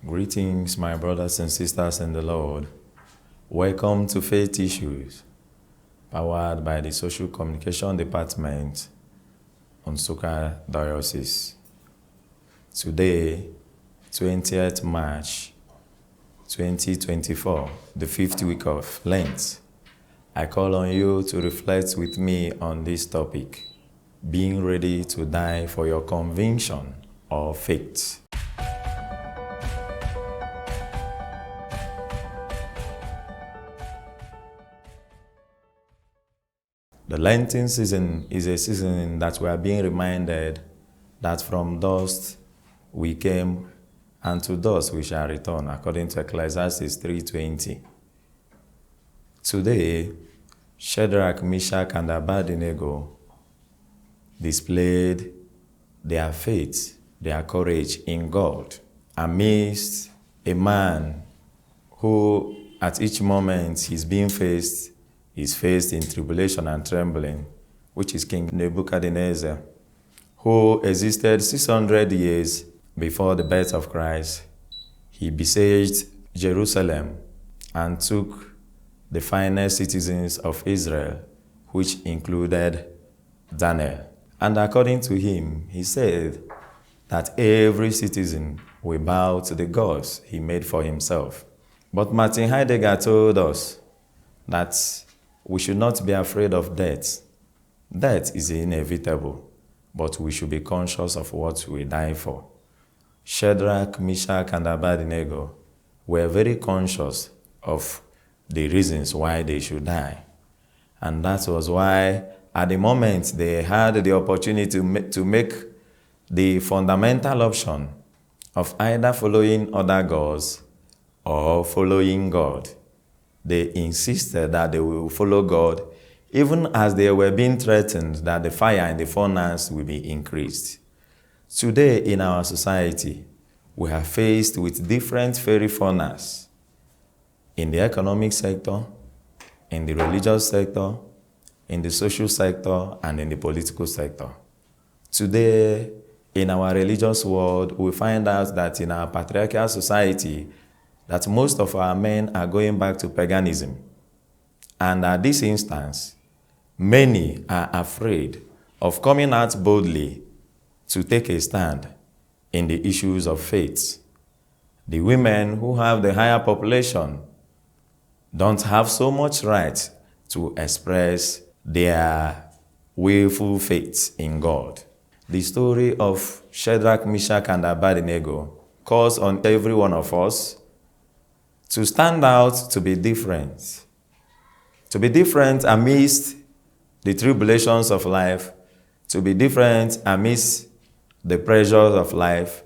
Greetings, my brothers and sisters in the Lord. Welcome to Faith Issues, powered by the Social Communication Department on Nsukka Diocese. Today, 20th March 2024, the 5th week of Lent, I call on you to reflect with me on this topic, being ready to die for your conviction or faith. The Lenten season is a season that we are being reminded that from dust we came and to dust we shall return, according to Ecclesiastes 3:20. Today, Shadrach, Meshach, and Abednego displayed their faith, their courage in God, amidst a man who at each moment is faced in tribulation and trembling, which is King Nebuchadnezzar, who existed 600 years before the birth of Christ. He besieged Jerusalem and took the finest citizens of Israel, which included Daniel. And according to him, he said that every citizen will bow to the gods he made for himself. But Martin Heidegger told us that we should not be afraid of death. Death is inevitable, but we should be conscious of what we die for. Shadrach, Meshach, and Abednego were very conscious of the reasons why they should die. And that was why, at the moment they had the opportunity to make the fundamental option of either following other gods or following God, they insisted that they will follow God, even as they were being threatened that the fire in the furnace will be increased. Today in our society, we are faced with different fiery furnaces in the economic sector, in the religious sector, in the social sector, and in the political sector. Today, in our religious world, we find out that in our patriarchal society, that most of our men are going back to paganism. And at this instance, many are afraid of coming out boldly to take a stand in the issues of faith. The women who have the higher population don't have so much right to express their willful faith in God. The story of Shadrach, Meshach, and Abednego calls on every one of us to stand out, to be different amidst the tribulations of life, to be different amidst the pressures of life.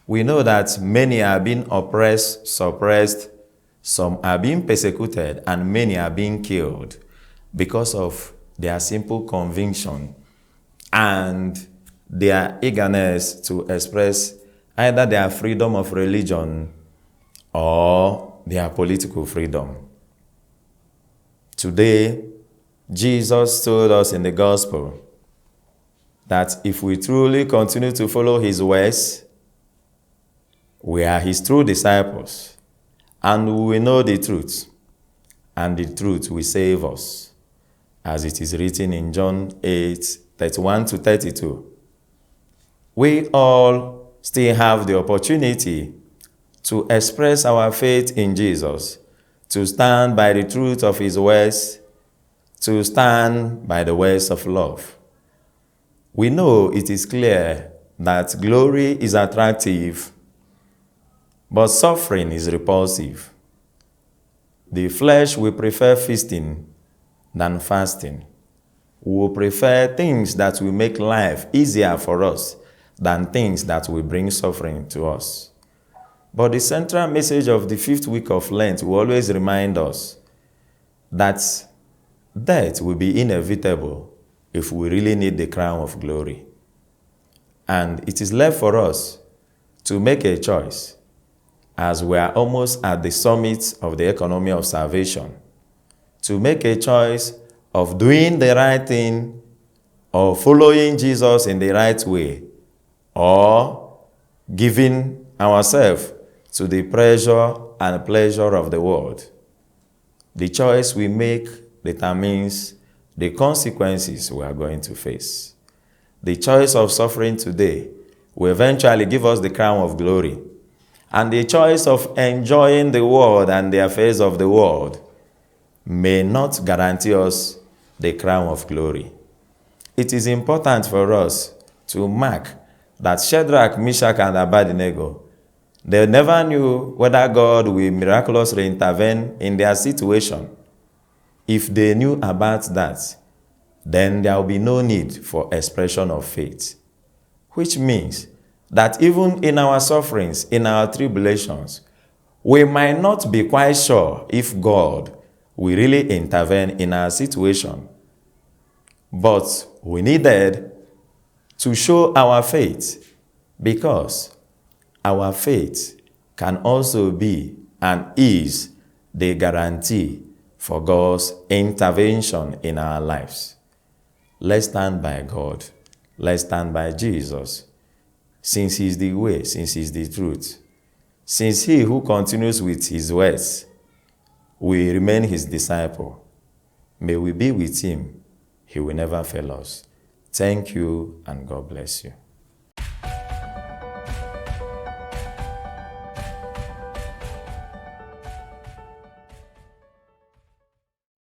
We know that many are being oppressed, suppressed, some are being persecuted, and many are being killed because of their simple conviction and their eagerness to express either their freedom of religion or their political freedom. Today, Jesus told us in the gospel that if we truly continue to follow his ways, we are his true disciples, and we will know the truth, and the truth will save us, as it is written in John 8:31-32. We all still have the opportunity to express our faith in Jesus, to stand by the truth of his words, to stand by the words of love. We know it is clear that glory is attractive, but suffering is repulsive. The flesh will prefer feasting than fasting. We will prefer things that will make life easier for us than things that will bring suffering to us. But the central message of the 5th week of Lent will always remind us that death will be inevitable if we really need the crown of glory. And it is left for us to make a choice, as we are almost at the summit of the economy of salvation, to make a choice of doing the right thing or following Jesus in the right way, or giving ourselves to the pressure and pleasure of the world. The choice we make determines the consequences we are going to face. The choice of suffering today will eventually give us the crown of glory. And the choice of enjoying the world and the affairs of the world may not guarantee us the crown of glory. It is important for us to mark that Shadrach, Meshach, and Abednego, they never knew whether God will miraculously intervene in their situation. If they knew about that, then there will be no need for expression of faith. Which means that even in our sufferings, in our tribulations, we might not be quite sure if God will really intervene in our situation. But we needed to show our faith, because our faith can also be and is the guarantee for God's intervention in our lives. Let's stand by God. Let's stand by Jesus. Since He is the way, since He is the truth, since He who continues with His words will remain His disciple, may we be with Him. He will never fail us. Thank you, and God bless you.